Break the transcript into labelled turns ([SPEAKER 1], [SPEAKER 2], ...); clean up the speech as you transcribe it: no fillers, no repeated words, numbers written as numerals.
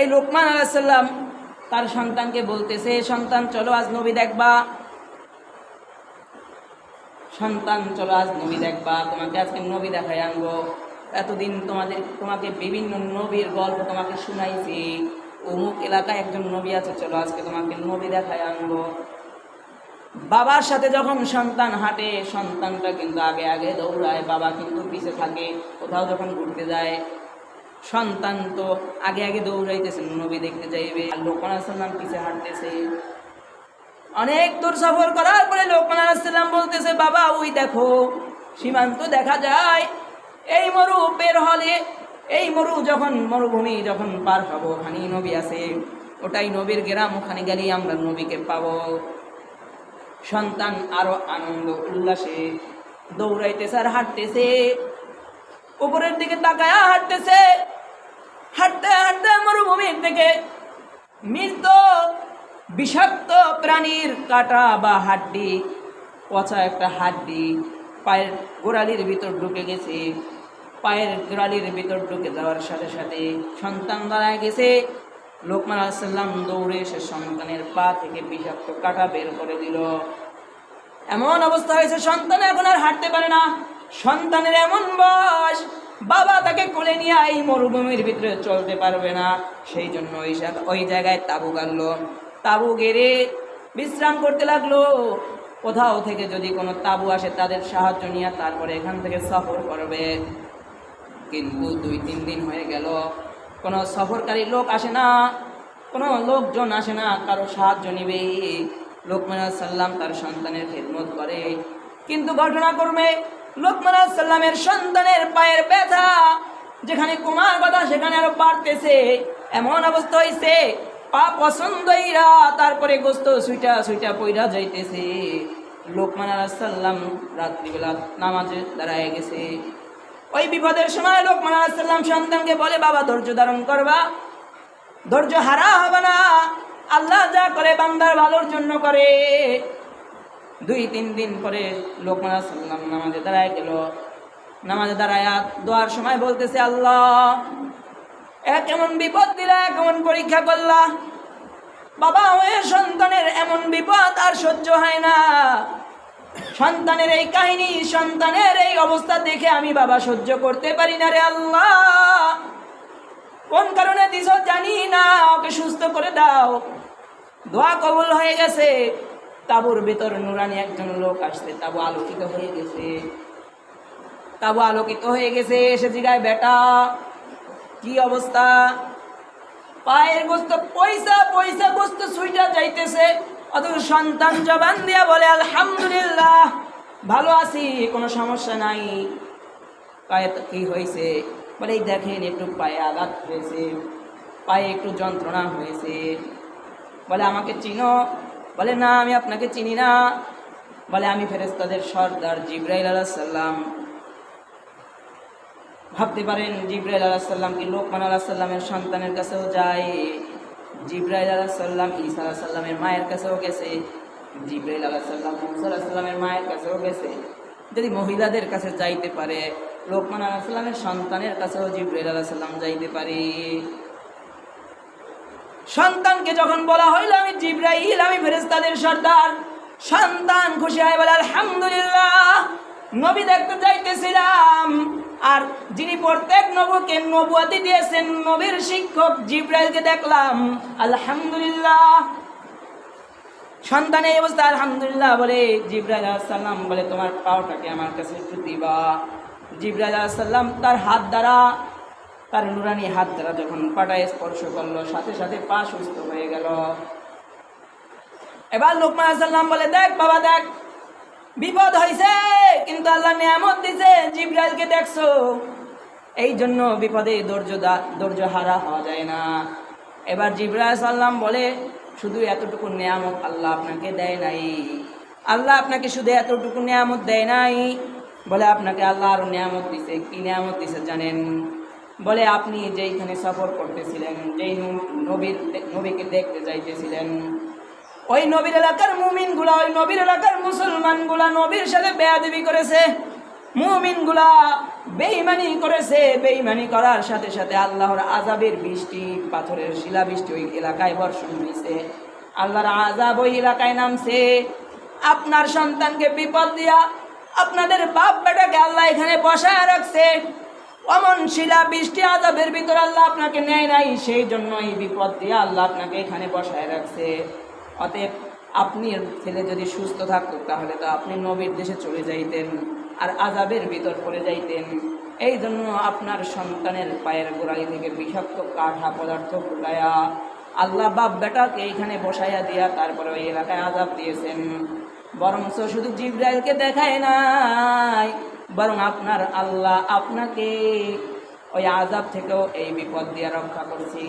[SPEAKER 1] এই লোকমান আলাইহিস সালাম তার সন্তানকে বলতেছে, সন্তান চলো আজ নবী দেখবা, সন্তান চলো আজ নবী দেখবা, তোমাকে আজকে নবী দেখাই আনবো। এতদিন তোমাকে বিভিন্ন নবীর গল্প তোমাকে শুনাইছি, অমুক এলাকায় একজন নবী আছে, চলো আজকে তোমাকে নবী দেখাই আনবো। বাবার সাথে যখন সন্তান হাঁটে, সন্তানটা কিন্তু আগে আগে দৌড়ায়, বাবা কিন্তু পিছে থাকে। কোথাও যখন ঘুরতে যায়, সন্তান তো আগে আগে দৌড়াইতেছে, নবী দেখতে যাইবে, আর লোকমান আলাইহিস সালাম পিছে হাঁটতেছে। অনেক দূর সফর করার পরে লোকমান আলাইহিস সালাম বলতেছে, বাবা ওই দেখো সীমান্ত দেখা যায়, এই মরু বের হলে, এই মরুভূমি যখন পার হবো, ওখানেই নবী আছে, ওটাই নবীর গ্রাম, ওখানে গেলেই আমরা নবীকে পাবো। সন্তান আরো আনন্দ উল্লাসে দৌড়াইতেছে আর হাঁটতেছে, উপরের দিকে তাকায়া হাঁটতেছে। হাঁটতে হাঁটতে মরুভূমির থেকে মৃত বিষাক্ত প্রাণীর কাটা বা হাড্ডি, পচা একটা হাড্ডি পায়ের গোড়ালির ভিতর ঢুকে গেছে। পায়ের গোড়ালির ভিতর ঢুকে যাওয়ার সাথে সাথে সন্তান দাঁড়ায় গেছে। লোকমান আলাইহিস সালাম দৌড়ে এসে সন্তানের পা থেকে বিষাক্ত কাটা বের করে দিল। এমন অবস্থা হয়েছে, সন্তান এখন আর হাঁটতে পারে না। সন্তানের এমন বয়স, বাবা তাকে কোলে নিয়ে এই মরুভূমির ভিতরে চলতে পারবে না। সেই জন্য ওই জায়গায় তাঁবু গাড়লো, তাঁবু গেড়ে বিশ্রাম করতে লাগলো। কোথাও থেকে যদি কোনো তাঁবু আসে তাদের সাহায্য নিয়ে তারপরে এখান থেকে সফর করবে। কিন্তু 2-3 দিন হয়ে গেল, কোনো সফরকারী লোক আসে না, কোনো লোকজন আসে না কারো সাহায্য নিবে। লোকমান আলাইহিস সালাম তার সন্তানের খেদমত করে, কিন্তু ঘটনাক্রমে লোকমান আলাইহিস সালামের সন্তানের পায়ের ব্যথা যেখানে কমার কথা সেখানে আরো বাড়তেছে। এমন অবস্থা হয়েছে, পা পছন্দইরা তারপরে গোস্ত সুইটা সুইটা পইরা যাইতেছে। লোকমান আলাইহিস সালাম রাত্রিবেলা নামাজে দাঁড়ায় গেছে। ওই বিপদের সময় লোকমান আলাইহিস সালাম সন্তানকে বলে, বাবা ধৈর্য ধারণ করবা, ধৈর্য হারা হবে না, আল্লাহ যা করে বান্দার ভালোর জন্য করে। 2-3 দিন পরে লোকমান আলাইহিস সালাম নামাজে দাঁড়ায় গেল। নামাজে দাঁড়ায় দোয়ার সময় বলতেছে, আল্লাহ কেমন বিপদ দিলা, কেমন পরীক্ষা করলা, বাবা হয়ে সন্তানের এমন বিপদ আর সহ্য হয় না। সন্তানের এই কাহিনী, সন্তানের এই অবস্থা দেখে আমি বাবা সহ্য করতে পারি না রে আল্লাহ, কোন কারণে দিছ জানি না, ওকে সুস্থ করে দাও। দোয়া কবুল হয়ে গেছে। তাঁবুর ভিতর নুরানি একজন লোক আসছে, তাঁবু আলোকিত হয়ে গেছে। তাঁবু আলোকিত হয়ে গেছে, এসে জিগায়, বেটা কি অবস্থা? পায়ের গোস্ত পয়সা পয়সা গোস্ত সুইটা যাইতেছে, অথচ সন্তান জবান দিয়া বলে, আলহামদুলিল্লাহ ভালো আছি, কোনো সমস্যা নাই। পায়ে কি হয়েছে? বলে, এই দেখেন একটু পায়ে আঘাত হয়েছে, পায়ে একটু যন্ত্রণা হয়েছে। বলে, আমাকে চিনো? বলে, না আমি আপনাকে চিনি না। বলে, আমি ফেরেশতাদের সর্দার জিবরাইল আলাইহিস সালাম। ভাবতে পারেন জিবরাইল আলাইহিস সালাম কি লোকমান আলাইহিস সালামের সন্তানের কাছেও যায়? জিবরাইল আলাইহিস সালাম ঈসা আলাইহিস সালামের মায়ের কাছেও গেছে, জিবরাইল আলাইহিস সালাম মুসা আলাইহিস সালামের মায়ের কাছেও গেছে। যদি মহিলাদের কাছে যাইতে পারে, লোকমান আলাইহিস সালামের সন্তানের কাছেও জিবরাইল আলাইহিস সালাম যাইতে পারে। সন্তানকে যখন বলা হইল, আমি জিবরাইল, আমি ফেরেশতাদের সর্দার, সন্তান খুশি হয় বলে, আলহামদুলিল্লাহ নবী দেখতে যাইতেছিলাম, আর যিনি প্রত্যেক নবীকে নবুয়তি দিয়েছেন, নবীর শিক্ষক জিবরাইলকে দেখলাম, আলহামদুলিল্লাহ। সন্তান এই অবস্থা আলহামদুলিল্লাহ বলে। জিবরাইল আলাইহিস সালাম বলে, তোমার পাওটাকে আমার কাছে একটু দিবা। জিবরাইল আলাইহিস সালাম তার হাত দ্বারা, তার নুরানি হাত দ্বারা যখন পাটায় স্পর্শ করলো, সাথে সাথে পা সুস্থ হয়ে গেল। এবার লোকমান আলাইহিস সালাম বলে, দেখ বাবা দেখ, বিপদ হয়েছে কিন্তু আল্লাহ নিয়ামত দিছে, জিবরাইলকে দেখছো, এই জন্য বিপদে ধৈর্য হারা হওয়া যায় না। এবার জিবরাইল আলাইহিস সালাম বলে, শুধু এতটুকু নিয়ামত আল্লাহ আপনাকে দেয় নাই, আল্লাহ আপনাকে শুধু এতটুকু নিয়ামত দেয় নাই, বলে আপনাকে আল্লাহ আরো নিয়ামত দিছে। কি নিয়ামত দিছে জানেন? বলে, আপনি যেইখানে সফর করতেছিলেন, যেই নবীকে দেখতে যাইতেছিলেন, ওই নবীর এলাকার মুমিনগুলা, ওই নবীর এলাকার মুসলমানগুলা নবীর সাথে বেয়াদবি করেছে, মুমিনগুলা বেঈমানি করেছে, বেঈমানি করার সাথে সাথে আল্লাহর আযাবের বৃষ্টি, পাথরের শিলা বৃষ্টি ওই এলাকায় বর্ষণ হয়েছে, আল্লাহর আযাব ওই এলাকায় নামছে। আপনার সন্তানকে বিপদ দিয়া আপনাদের বাপ বেটাকে আল্লাহ এখানে বসায় রাখছে। অমন শিলা বৃষ্টি আযাবের ভিতর আল্লাহ আপনাকে নেয় নাই, সেই জন্য এই বিপদ দিয়ে আল্লাহ আপনাকে এখানে বসায় রাখছে। অতএব আপনি ছেলে যদি সুস্থ থাকতো তাহলে তো আপনি নবীর দেশে চলে যাইতেন, আর আযাবের ভিতর পড়ে যাইতেন। এই জন্য আপনার সন্তানের পায়ের গোড়ালি থেকে বিষাক্ত কাঠা পদার্থ ফুটায়া আল্লাহ বাপ বেটাকে এইখানে বসাইয়া দিয়া তারপরে ওই এলাকায় আযাব দিয়েছেন। বরঞ্চ শুধু জিবরাইলকে দেখায় নাই, বরং আপনার আল্লাহ আপনাকে ওই আযাব থেকেও এই বিপদ দিয়ে রক্ষা করছে।